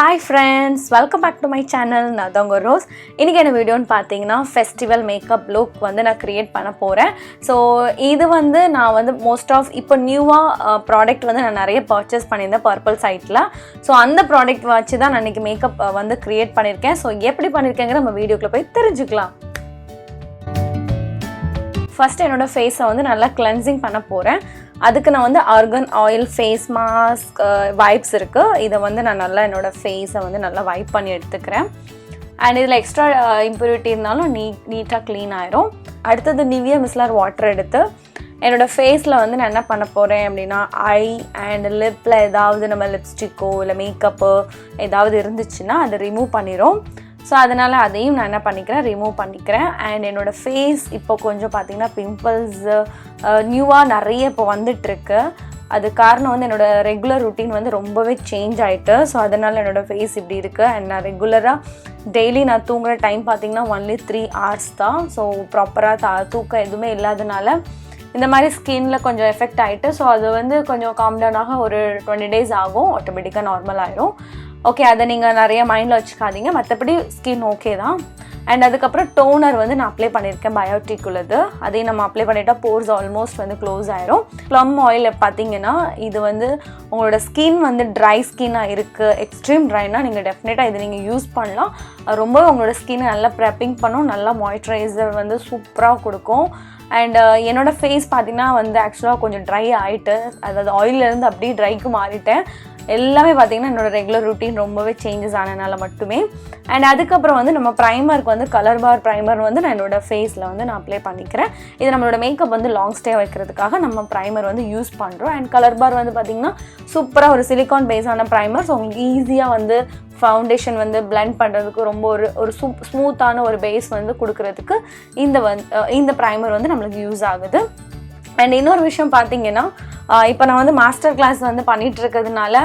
Hi friends, welcome back to my channel. நான் தான் உங்கள் ரோஸ். இன்னைக்கு என்ன வீடியோன்னு பார்த்தீங்கன்னா ஃபெஸ்டிவல் மேக்கப் லுக் வந்து நான் கிரியேட் பண்ண போகிறேன். ஸோ இது வந்து நான் வந்து மோஸ்ட் ஆஃப் இப்போ நியூவாக ப்ராடக்ட் வந்து நான் நிறைய பர்ச்சேஸ் பண்ணியிருந்தேன் பர்பிள் சைட்டில். ஸோ அந்த ப்ராடக்ட் வச்சு தான் நான் இன்றைக்கி மேக்கப் வந்து கிரியேட் பண்ணியிருக்கேன். ஸோ எப்படி பண்ணியிருக்கேங்கிற நம்ம வீடியோக்குள்ளே போய் தெரிஞ்சுக்கலாம். ஃபஸ்ட்டு என்னோடய ஃபேஸை வந்து நல்லா கிளென்சிங் பண்ண போகிறேன். அதுக்கு நான் வந்து argan oil face mask wipes இருக்குது. இதை வந்து நான் நல்லா என்னோடய ஃபேஸை வந்து நல்லா வைப் பண்ணி எடுத்துக்கிறேன். அண்ட் இதில் எக்ஸ்ட்ரா இம்ப்யூரிட்டி இருந்தாலும் நீட்டாக க்ளீன் ஆயிரும். அடுத்தது நிவியா மிஸ்லர் வாட்டர் எடுத்து என்னோடய ஃபேஸில் வந்து நான் என்ன பண்ண போகிறேன் அப்படின்னா ஐ அண்ட் லிப்பில் ஏதாவது நம்ம லிப்ஸ்டிக்கோ இல்லை மேக்கப்பு ஏதாவது இருந்துச்சுன்னா அதை ரிமூவ் பண்ணிடும். ஸோ அதனால் அதையும் நான் என்ன பண்ணிக்கிறேன், ரிமூவ் பண்ணிக்கிறேன். அண்ட் என்னோடய ஃபேஸ் இப்போ கொஞ்சம் பார்த்திங்கன்னா பிம்பிள்ஸ் நியூவாக நிறைய இப்போ வந்துட்டுருக்கு. அது காரணம் வந்து என்னோடய ரெகுலர் ருட்டீன் வந்து ரொம்பவே சேஞ்ச் ஆகிட்டு. ஸோ அதனால் என்னோடய ஃபேஸ் இப்படி இருக்குது. அண்ட் நான் ரெகுலராக டெய்லி நான் தூங்குகிற டைம் பார்த்திங்கன்னா ஒன்லி 3 hours தான். ஸோ ப்ராப்பராக தூக்கம் எதுவுமே இல்லாதனால இந்த மாதிரி ஸ்கின்னில் கொஞ்சம் எஃபெக்ட் ஆகிட்டு. ஸோ அது வந்து கொஞ்சம் காம்டவுனாக ஒரு 20 days ஆகும், ஆட்டோமேட்டிக்காக நார்மல் ஆகிடும். ஓகே, அதை நீங்கள் நிறைய மைண்டில் வச்சுக்காதீங்க, மற்றபடி ஸ்கின் ஓகே தான். அண்ட் அதுக்கப்புறம் டோனர் வந்து நான் அப்ளை பண்ணியிருக்கேன், பயோட்டிக் உள்ளது. அதையும் நம்ம அப்ளை பண்ணிட்டா போர்ஸ் ஆல்மோஸ்ட் வந்து க்ளோஸ் ஆயிரும். ப்ளம் ஆயில் பார்த்தீங்கன்னா இது வந்து உங்களோட ஸ்கின் வந்து ட்ரை ஸ்கின்னாக இருக்குது, எக்ஸ்ட்ரீம் ட்ரைனா நீங்கள் டெஃபினட்டாக இது நீங்கள் யூஸ் பண்ணலாம். ரொம்ப உங்களோட ஸ்கின்னை நல்லா ப்ரெப்பிங் பண்ணும், நல்லா மாய்ஸ்சரைசர் வந்து சூப்பராக கொடுக்கும். அண்ட் என்னோடய ஃபேஸ் பார்த்திங்கன்னா வந்து ஆக்சுவலாக கொஞ்சம் ட்ரை ஆகிட்டு, அதாவது ஆயிலேருந்து அப்படியே ட்ரைக்கு மாறிட்டேன். எல்லாமே பார்த்திங்கன்னா என்னோடய ரெகுலர் ருட்டீன் ரொம்பவே சேஞ்சஸ் ஆனதுனால மட்டுமே. அண்ட் அதுக்கப்புறம் வந்து நம்ம ப்ரைமருக்கு வந்து கலர் பார் ப்ரைமர் வந்து நான் என்னோடய ஃபேஸில் வந்து நான் அப்ளை பண்ணிக்கிறேன். இது நம்மளோட மேக்கப் வந்து லாங் ஸ்டே வைக்கிறதுக்காக நம்ம ப்ரைமர் வந்து யூஸ் பண்ணுறோம். அண்ட் கலர் பார் வந்து பார்த்திங்கன்னா சூப்பராக ஒரு சிலிக்கான் பேஸான ப்ரைமர். ஸோ உங்களுக்கு ஈஸியாக வந்து ஃபவுண்டேஷன் வந்து பிளெண்ட் பண்ணுறதுக்கு ரொம்ப ஒரு ஸ்மூத்தான ஒரு பேஸ் வந்து கொடுக்கறதுக்கு இந்த ப்ரைமர் வந்து நம்மளுக்கு யூஸ் ஆகுது. அண்ட் இன்னொரு விஷயம் பார்த்தீங்கன்னா, இப்போ நான் வந்து மாஸ்டர் கிளாஸ் வந்து பண்ணிகிட்டு இருக்கிறதுனால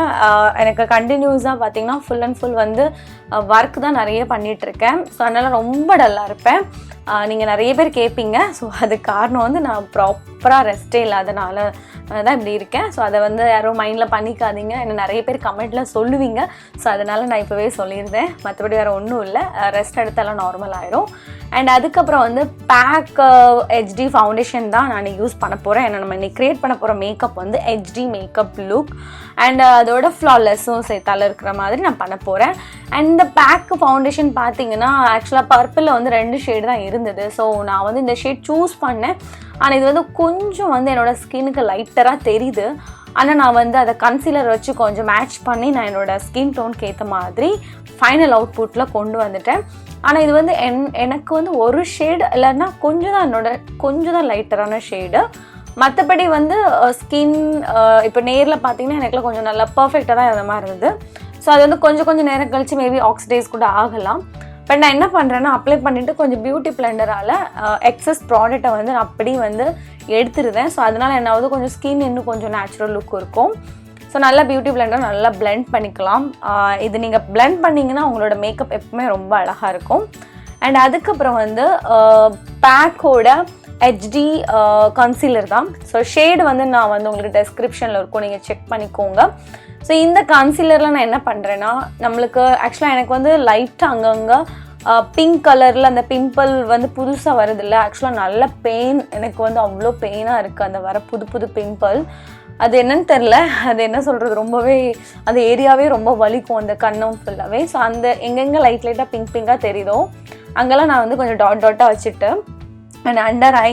எனக்கு கண்டினியூஸாக பார்த்தீங்கன்னா ஃபுல் அண்ட் ஃபுல் வந்து ஒர்க் தான் நிறைய பண்ணிகிட்ருக்கேன். ஸோ அதனால் ரொம்ப டல்லாக இருப்பேன். நீங்கள் நிறைய பேர் கேட்பீங்க. ஸோ அதுக்கு காரணம் வந்து நான் ப்ராப்பராக ரெஸ்ட்டே இல்லாதனால தான் இப்படி இருக்கேன். ஸோ அதை வந்து யாரும் மைண்டில் பண்ணிக்காதீங்க, என்ன நிறைய பேர் கமெண்ட்டில் சொல்லுவீங்க. ஸோ அதனால் நான் இப்போவே சொல்லியிருந்தேன், மற்றபடி வேறு ஒன்றும் இல்லை. ரெஸ்ட் எடுத்தாலும் நார்மல் ஆயிரும். அண்ட் அதுக்கப்புறம் வந்து PAC HD ஃபவுண்டேஷன் தான் நான் யூஸ் பண்ண போகிறேன். ஏன்னா நம்ம இன்னைக்கு க்ரியேட் பண்ண போகிற மேக்கப் வந்து HD மேக்கப் லுக் அண்ட் அதோட ஃப்ளாலெஸ்ஸும் சேர்த்தால இருக்கிற மாதிரி நான் பண்ண போகிறேன். அண்ட் இந்த PAC ஃபவுண்டேஷன் பார்த்தீங்கன்னா ஆக்சுவலாக பர்பிளில் வந்து 2 ஷேடு தான் இருந்தது. ஸோ நான் வந்து இந்த ஷேட் சூஸ் பண்ணேன். ஆனால் இது வந்து கொஞ்சம் வந்து என்னோடய ஸ்கின்னுக்கு லைட்டராக தெரியுது. ஆனால் நான் வந்து அதை கன்சீலர் வச்சு கொஞ்சம் மேட்ச் பண்ணி நான் என்னோடய ஸ்கின் டோனுக்கு ஏற்ற மாதிரி ஃபைனல் அவுட்புட்டில் கொண்டு வந்துட்டேன். ஆனால் இது வந்து எனக்கு வந்து ஒரு ஷேடு இல்லைன்னா கொஞ்சம் தான் லைட்டரான ஷேடு. மற்றபடி வந்து ஸ்கின் இப்போ நேரில் பார்த்தீங்கன்னா எனக்குலாம் கொஞ்சம் நல்லா பர்ஃபெக்டாக தான் இருந்த மாதிரி இருந்தது. ஸோ அது வந்து கொஞ்சம் நேரம் கழித்து மேபி ஆக்சிடைஸ் கூட ஆகலாம். பட் நான் என்ன பண்ணுறேன்னா அப்ளை பண்ணிவிட்டு கொஞ்சம் பியூட்டி பிளெண்டரால் எக்ஸஸ் ப்ராடக்டை வந்து நான் அப்படியே வந்து எடுத்துருவேன். ஸோ அதனால் என்ன ஆகுது, கொஞ்சம் ஸ்கின் இன்னும் கொஞ்சம் நேச்சுரல் லுக் இருக்கும். ஸோ நல்லா பியூட்டி பிளெண்டர் நல்லா பிளெண்ட் பண்ணிக்கலாம். இது நீங்கள் பிளெண்ட் பண்ணிங்கன்னா உங்களோட மேக்கப் எப்பவுமே ரொம்ப அழகாக இருக்கும். அண்ட் அதுக்கப்புறம் வந்து PACோட HD கன்சீலர் தான். ஸோ ஷேடு வந்து நான் வந்து உங்களுக்கு டெஸ்கிரிப்ஷனில் இருக்கும், நீங்கள் செக் பண்ணிக்கோங்க. ஸோ இந்த கன்சீலரில் நான் என்ன பண்ணுறேன்னா, நம்மளுக்கு ஆக்சுவலாக எனக்கு வந்து லைட்டாக அங்கங்கே பிங்க் கலரில் அந்த பிம்பிள் வந்து புதுசாக வருதில்ல, ஆக்சுவலாக நல்ல பெயின், எனக்கு வந்து அவ்வளோ பெயினாக இருக்குது அந்த வர புது பிம்பிள். அது என்னன்னு தெரில, அது என்ன சொல்கிறது, ரொம்பவே அந்த ஏரியாவே ரொம்ப வலிக்கும், அந்த கண்ணும் ஃபுல்லாகவே. ஸோ அந்த எங்கெங்கே லைட்டாக பிங்காக தெரியுதோ அங்கெல்லாம் நான் வந்து கொஞ்சம் டாட்டாக வச்சுட்டு அண்ட் அண்டர் ஐ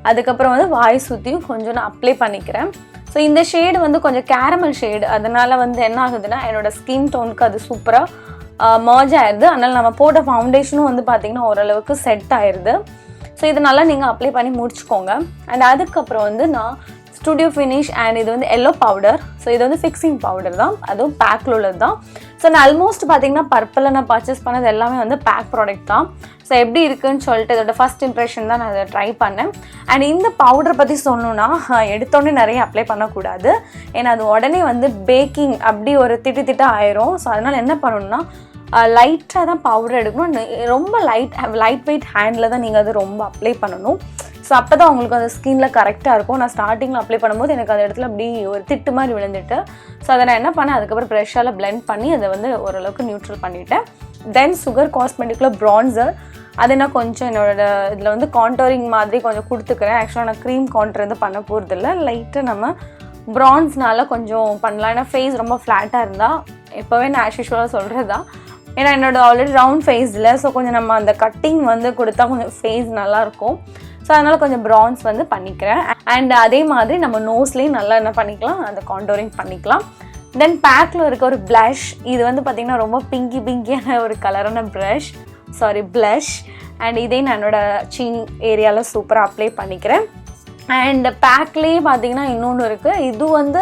அதுக்கப்புறம் வந்து வாய் சுற்றியும் கொஞ்சம் நான் அப்ளை பண்ணிக்கிறேன். ஸோ இந்த ஷேடு வந்து கொஞ்சம் கேரமல் ஷேடு, அதனால் வந்து என்ன ஆகுதுன்னா என்னோடய ஸ்கின் டோனுக்கு அது சூப்பராக மர்ஜ் ஆயிடுது. அதனால் நம்ம போட்ட ஃபவுண்டேஷனும் வந்து பார்த்திங்கன்னா ஓரளவுக்கு செட் ஆயிடுது. ஸோ இது நல்லா நீங்கள் அப்ளை பண்ணி முடிச்சுக்கோங்க. அண்ட் அதுக்கப்புறம் வந்து நான் ஸ்டுடியோ ஃபினிஷ் அண்ட் இது வந்து எல்லோ பவுடர். ஸோ இது வந்து ஃபிக்ஸிங் பவுடர் தான், அதுவும் PACல உள்ளது தான். ஸோ நான் ஆல்மோஸ்ட் பார்த்தீங்கன்னா பர்பிளில் நான் பர்ச்சேஸ் பண்ணது எல்லாமே வந்து PAC ப்ராடக்ட் தான். ஸோ எப்படி இருக்குன்னு சொல்லிட்டு இதோட ஃபஸ்ட் இம்ப்ரெஷன் தான் நான் அதை ட்ரை பண்ணேன். அண்ட் இந்த பவுடர் பற்றி சொல்லணுன்னா எடுத்தோடனே நிறைய அப்ளை பண்ணக்கூடாது, ஏன்னா அது உடனே வந்து பேக்கிங் அப்படி ஒரு திட்டாக ஆயிரும். ஸோ அதனால் என்ன பண்ணணுன்னா லைட்டாக தான் பவுடர் எடுக்கணும். ரொம்ப லைட் வெயிட் ஹேண்டில் தான் நீங்கள் அது ரொம்ப அப்ளை பண்ணணும். ஸோ அப்போ தான் உங்களுக்கு அந்த ஸ்கின்ல கரெக்டாக இருக்கும். நான் ஸ்டார்டிங்கில் அப்ளை பண்ணும்போது எனக்கு அந்த இடத்துல அப்படி ஒரு திட்டு மாதிரி விழுந்துட்டு, ஸோ அதை நான் என்ன பண்ணேன், அதுக்கப்புறம் ப்ரெஷ்ஷால் பிளெண்ட் பண்ணி அதை வந்து ஓரளவுக்கு நியூட்ரல் பண்ணிவிட்டேன். தென் சுகர் காஸ்மெட்டிக்கில் ப்ரான்சர், அது நான் கொஞ்சம் என்னோட இதில் வந்து கான்டோரிங் மாதிரி கொஞ்சம் கொடுத்துக்கிறேன். ஆக்சுவலாக நான் க்ரீம் கான்டர் வந்து பண்ண போகிறதில்ல, லைட்டாக நம்ம ப்ரான்ஸ்னால கொஞ்சம் பண்ணலாம். ஏன்னா ஃபேஸ் ரொம்ப ஃப்ளாட்டாக இருந்தால் எப்போவே நான் ஆஸ் யூஷுவலாக சொல்கிறது தான். ஏன்னா என்னோட ஆல்ரெடி ரவுண்ட் ஃபேஸில், ஸோ கொஞ்சம் நம்ம அந்த கட்டிங் வந்து கொடுத்தா கொஞ்சம் ஃபேஸ் நல்லாயிருக்கும். ஸோ அதனால் கொஞ்சம் ப்ரான்ஸ் வந்து பண்ணிக்கிறேன். அண்ட் அதே மாதிரி நம்ம நோஸ்லேயும் நல்லா என்ன பண்ணிக்கலாம், அந்த கான்டோரிங் பண்ணிக்கலாம். தென் பேக்கில் இருக்க ஒரு ப்ளஷ், இது வந்து பார்த்திங்கன்னா ரொம்ப பிங்கியான ஒரு கலரான ப்ளஷ். அண்ட் இதே நான் என்னோட சின் ஏரியாவில் சூப்பராக அப்ளை பண்ணிக்கிறேன். அண்ட் பேக்லேயே பார்த்திங்கன்னா இன்னொன்று இருக்குது, இது வந்து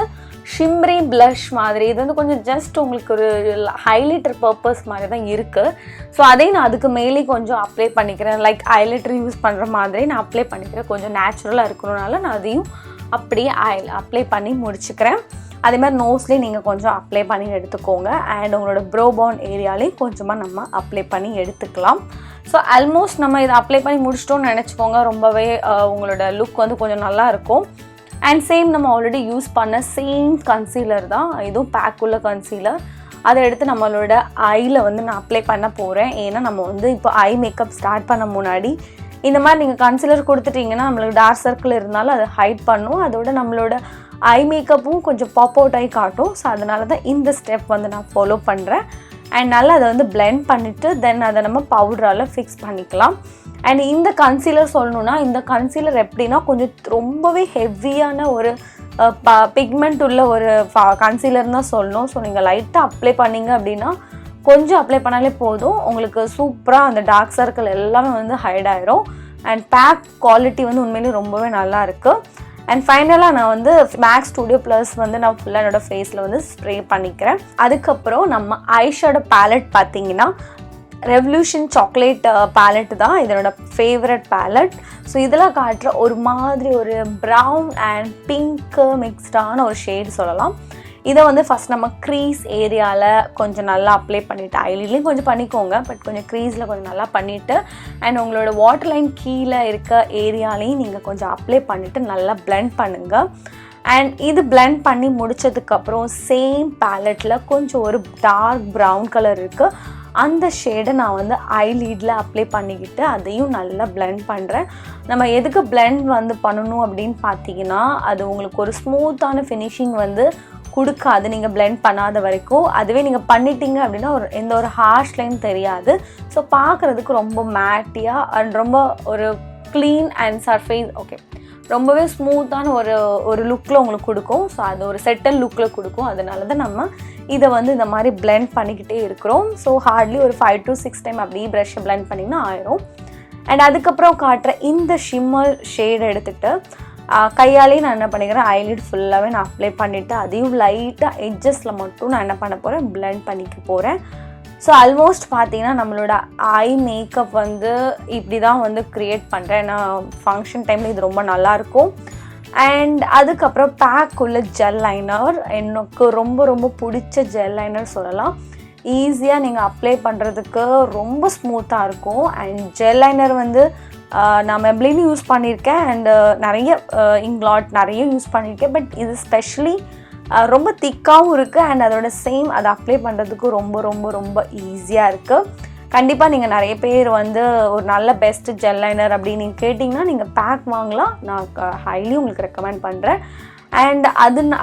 ஷிம்ரி ப்ளஷ் மாதிரி. இது வந்து கொஞ்சம் ஜஸ்ட் உங்களுக்கு ஒரு ஹைலைட்டர் பர்பஸ் மாதிரி தான் இருக்குது. ஸோ அதையும் நான் அதுக்கு மேலே கொஞ்சம் அப்ளை பண்ணிக்கிறேன். லைக் ஹைலைட்டர் யூஸ் பண்ணுற மாதிரி நான் அப்ளை பண்ணிக்கிறேன். கொஞ்சம் நேச்சுரலாக இருக்கணும்னால நான் அதையும் அப்படியே அப்ளை பண்ணி முடிச்சுக்கிறேன். அதே மாதிரி நோஸ்லேயே நீங்கள் கொஞ்சம் அப்ளை பண்ணி எடுத்துக்கோங்க. அண்ட் உங்களோட ப்ரோ பவுன் ஏரியாலேயும் கொஞ்சமாக நம்ம அப்ளை பண்ணி எடுத்துக்கலாம். ஸோ ஆல்மோஸ்ட் நம்ம இதை அப்ளை பண்ணி முடிச்சிட்டோம்னு நினச்சிக்கோங்க. ரொம்பவே உங்களோட லுக் வந்து கொஞ்சம் நல்லாயிருக்கும். அண்ட் சேம் நம்ம ஆல்ரெடி யூஸ் பண்ண சேம் கன்சீலர் தான், இதுவும் பேக் உள்ள கன்சீலர். அதை எடுத்து நம்மளோட ஐயில் வந்து நான் அப்ளை பண்ண போகிறேன். ஏன்னா நம்ம வந்து இப்போ ஐ மேக்கப் ஸ்டார்ட் பண்ண முன்னாடி இந்த மாதிரி நீங்கள் கன்சீலர் கொடுத்துட்டிங்கன்னா நம்மளுக்கு டார்க் சர்க்கிள் இருந்தாலும் அதை ஹைட் பண்ணும். அதோட நம்மளோட ஐ மேக்கப்பும் கொஞ்சம் பாப் அவுட் ஆகி காட்டும். ஸோ அதனால தான் இந்த ஸ்டெப் வந்து நான் ஃபாலோ பண்ணுறேன். அண்ட் நல்லா அதை வந்து பிளெண்ட் பண்ணிவிட்டு தென் அதை நம்ம பவுடரால் ஃபிக்ஸ் பண்ணிக்கலாம். அண்ட் இந்த கன்சீலர் சொல்லணுன்னா, இந்த கன்சீலர் எப்படின்னா கொஞ்சம் ரொம்பவே ஹெவியான ஒரு பிக்மெண்ட் உள்ள ஒரு கன்சீலர் தான் சொல்லணும். ஸோ நீங்கள் லைட்டாக அப்ளை பண்ணிங்க அப்படின்னா, கொஞ்சம் அப்ளை பண்ணாலே போதும், உங்களுக்கு சூப்பராக அந்த டார்க் சர்க்கிள் எல்லாமே வந்து ஹைட் ஆயிரும். அண்ட் பேக் குவாலிட்டி வந்து உண்மையிலேயே ரொம்பவே நல்லா இருக்குது. அண்ட் ஃபைனலாக நான் வந்து மேக்ஸ் ஸ்டூடியோ ப்ளஸ் வந்து நான் ஃபுல்லாக என்னோடய ஃபேஸில் வந்து ஸ்ப்ரே பண்ணிக்கிறேன். அதுக்கப்புறம் நம்ம ஐஷேடோ பேலட் பார்த்தீங்கன்னா ரெவல்யூஷன் சாக்லேட் பேலட் தான் இதனோட ஃபேவரட் பேலட். ஸோ இதில் காட்டுற ஒரு மாதிரி ஒரு ப்ரௌன் அண்ட் பிங்க்கு மிக்ஸ்டான ஒரு ஷேட் சொல்லலாம். இதை வந்து ஃபஸ்ட் நம்ம க்ரீஸ் ஏரியாவில் கொஞ்சம் நல்லா அப்ளை பண்ணிவிட்டு, ஐலிட்லேயும் கொஞ்சம் பண்ணிக்கோங்க, பட் கொஞ்சம் க்ரீஸில் கொஞ்சம் நல்லா பண்ணிவிட்டு, அண்ட் உங்களோட வாட்டர் லைன் கீழே இருக்க ஏரியாலையும் நீங்கள் கொஞ்சம் அப்ளை பண்ணிவிட்டு நல்லா பிளெண்ட் பண்ணுங்கள். அண்ட் இது பிளெண்ட் பண்ணி முடித்ததுக்கப்புறம் சேம் பேலட்டில் கொஞ்சம் ஒரு டார்க் ப்ரௌன் கலர் இருக்குது, அந்த ஷேடை நான் வந்து ஐலீடில் அப்ளை பண்ணிக்கிட்டு அதையும் நல்லா பிளெண்ட் பண்ணுறேன். நம்ம எதுக்கு பிளெண்ட் வந்து பண்ணணும் அப்படின்னு பார்த்தீங்கன்னா, அது உங்களுக்கு ஒரு ஸ்மூத்தான ஃபினிஷிங் வந்து கொடுக்காது நீங்கள் பிளெண்ட் பண்ணாத வரைக்கும். அதுவே நீங்கள் பண்ணிட்டீங்க அப்படின்னா எந்த ஒரு ஹார்ஷ் லைன் தெரியாது. ஸோ பார்க்குறதுக்கு ரொம்ப மேட்டியாக அண்ட் ரொம்ப ஒரு க்ளீன் அண்ட் சர்ஃபேஸ் ரொம்பவே ஸ்மூத்தான ஒரு லுக்கில் உங்களுக்கு கொடுக்கும். ஸோ அது ஒரு செட்டில் லுக்கில் கொடுக்கும். அதனால தான் நம்ம இதை வந்து இந்த மாதிரி பிளெண்ட் பண்ணிக்கிட்டே இருக்கிறோம். ஸோ ஹார்ட்லி ஒரு 5 to 6 டைம் அப்படியே ப்ரஷ்ஷை பிளெண்ட் பண்ணிங்கன்னா ஆயிரும். அண்ட் அதுக்கப்புறம் காட்டுற இந்த ஷிம்மர் ஷேடை எடுத்துகிட்டு கையாலே நான் என்ன பண்ணிக்கிறேன், ஐலிட் ஃபுல்லாகவே நான் அப்ளை பண்ணிவிட்டு அதையும் லைட்டாக எட்ஜஸில் மட்டும் நான் என்ன பண்ண போகிறேன், பிளெண்ட் பண்ணிக்க போகிறேன். ஸோ ஆல்மோஸ்ட் பார்த்தீங்கன்னா நம்மளோட ஐ மேக்கப் வந்து இப்படி தான் வந்து க்ரியேட் பண்ணுறேன். ஏன்னா ஃபங்க்ஷன் டைமில் இது ரொம்ப நல்லாயிருக்கும். அண்ட் அதுக்கப்புறம் பேக் உள்ள ஜெல் லைனர் எனக்கு ரொம்ப ரொம்ப பிடிச்ச ஜெல் லைனர் சொல்லலாம். ஈஸியாக நீங்கள் அப்ளை பண்ணுறதுக்கு ரொம்ப ஸ்மூத்தாக இருக்கும். அண்ட் ஜெல் லைனர் வந்து நான் மெப்ளினும் யூஸ் பண்ணியிருக்கேன் அண்ட் நிறைய இங்க்லாட் நிறைய யூஸ் பண்ணியிருக்கேன். பட் இது ஸ்பெஷலி ரொம்ப திக்காகவும் இருக்குது அண்ட் அதோட சேம் அதை அப்ளை பண்ணுறதுக்கு ரொம்ப ரொம்ப ரொம்ப ஈஸியாக இருக்குது. கண்டிப்பாக நீங்கள் நிறைய பேர் வந்து ஒரு நல்ல பெஸ்ட் ஜெல் லைனர் அப்படின்னு நீங்கள் கேட்டிங்கன்னா நீங்கள் பேக் வாங்கலாம். நான் ஹைலி உங்களுக்கு ரெக்கமெண்ட் பண்ணுறேன். அண்ட்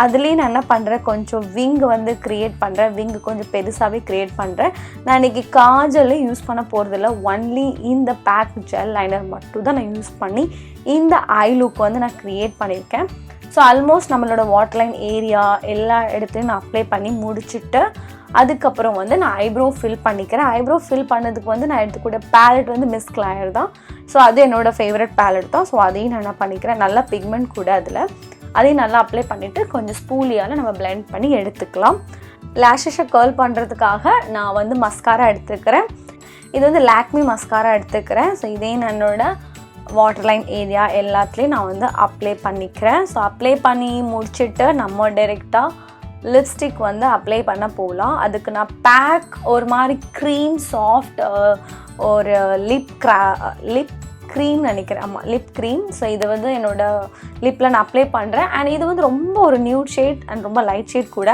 அதுலேயும் நான் என்ன பண்ணுறேன், கொஞ்சம் விங் வந்து க்ரியேட் பண்ணுறேன். விங்கு கொஞ்சம் பெருசாகவே க்ரியேட் பண்ணுறேன். நான் இன்றைக்கி காஜலே யூஸ் பண்ண போகிறதில்ல, ஒன்லி இந்த பேக் ஜெல் லைனர் மட்டும் தான் நான் யூஸ் பண்ணி இந்த ஐ லுக் வந்து நான் க்ரியேட் பண்ணியிருக்கேன். ஸோ ஆல்மோஸ்ட் நம்மளோட வாட்டர் லைன் ஏரியா எல்லா இடத்துலையும் நான் அப்ளை பண்ணி முடிச்சுட்டு அதுக்கப்புறம் வந்து நான் ஐப்ரோ ஃபில் பண்ணிக்கிறேன். ஐப்ரோ ஃபில் பண்ணதுக்கு வந்து நான் எடுத்துக்கூட பேலட் வந்து Micellair தான். ஸோ அது என்னோடய ஃபேவரட் பேலட் தான். ஸோ அதையும் நான் என்ன பண்ணிக்கிறேன், நல்லா பிக்மெண்ட் கூட அதில் அதையும் நல்லா அப்ளை பண்ணிவிட்டு கொஞ்சம் ஸ்பூலியால் நம்ம பிளெண்ட் பண்ணி எடுத்துக்கலாம். லேஷஸை கர்ல் பண்ணுறதுக்காக நான் வந்து மஸ்காரா எடுத்துக்கிறேன். இது வந்து லாக்மி மஸ்காரா எடுத்துக்கிறேன். ஸோ இதே என்னோட வாட்டர் லைன் ஏரியா எல்லாத்துலேயும் நான் வந்து அப்ளை பண்ணிக்கிறேன். ஸோ அப்ளை பண்ணி முடிச்சுட்டு நம்ம டைரெக்டாக லிப்ஸ்டிக் வந்து அப்ளை பண்ண போகலாம். அதுக்கு நான் பேக் ஒரு மாதிரி க்ரீம் சாஃப்ட் ஒரு லிப் க்ரீம் நினைக்கிறேன், ஆமாம் லிப் க்ரீம். ஸோ இது வந்து என்னோட லிப்பில் நான் அப்ளை பண்ணுறேன். அண்ட் இது வந்து ரொம்ப ஒரு நியூட் ஷேட் அண்ட் ரொம்ப லைட் ஷேட் கூட.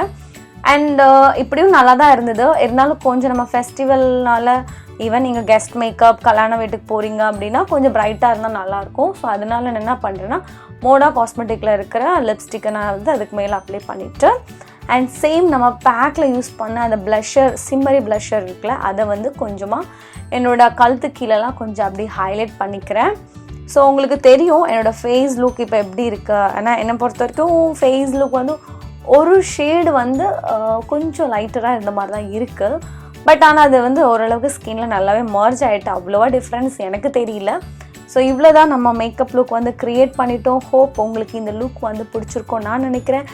அண்ட் இப்படியும் நல்லா தான் இருந்தது. இருந்தாலும் கொஞ்சம் நம்ம ஃபெஸ்டிவல்னால ஈவன் நீங்கள் கெஸ்ட் மேக்கப் கல்யாண வீட்டுக்கு போகிறீங்க அப்படின்னா கொஞ்சம் பிரைட்டாக இருந்தால் நல்லாயிருக்கும். ஸோ அதனால நான் என்ன பண்ணுறேன்னா மோடா காஸ்மெட்டிக்கில் இருக்கிற லிப்ஸ்டிக்கை நான் வந்து அதுக்கு மேலே அப்ளை பண்ணிவிட்டு அண்ட் சேம் நம்ம பேக்கில் யூஸ் பண்ண அந்த ப்ளஷர் சிம்மரி ப்ளஷர் இருக்குல்ல அதை வந்து கொஞ்சமாக என்னோடய கழுத்து கீழெல்லாம் கொஞ்சம் அப்படி ஹைலைட் பண்ணிக்கிறேன். ஸோ உங்களுக்கு தெரியும் என்னோடய ஃபேஸ் லுக் இப்போ எப்படி இருக்குது. ஆனால் என்னை பொறுத்த வரைக்கும் ஃபேஸ் லுக் வந்து ஒரு ஷேடு வந்து கொஞ்சம் லைட்டராக இருந்த மாதிரி தான் இருக்குது. பட் ஆனால் அது வந்து ஓரளவுக்கு ஸ்கின்னில் நல்லாவே மர்ஜ் ஆகிட்டு அவ்வளோவா டிஃப்ரென்ஸ் எனக்கு தெரியல. ஸோ இவ்வளோ தான் நம்ம மேக்கப் லுக் வந்து க்ரியேட் பண்ணிட்டோம். ஹோப் உங்களுக்கு இந்த லுக் வந்து பிடிச்சிருக்கோம் நான் நினைக்கிறேன்.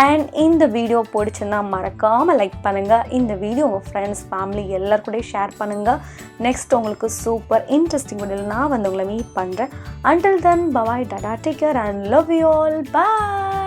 அண்ட் இந்த வீடியோ பிடிச்சிருந்தா மறக்காமல் லைக் பண்ணுங்கள். இந்த வீடியோ உங்கள் ஃப்ரெண்ட்ஸ் ஃபேமிலி எல்லாருக்கூடயும் ஷேர் பண்ணுங்கள். நெக்ஸ்ட் உங்களுக்கு சூப்பர் இன்ட்ரெஸ்டிங் வீடியோவில் நான் வந்து உங்களை மீட் பண்ணுறேன். Until then bye bye Tata take care and love you all. Bye.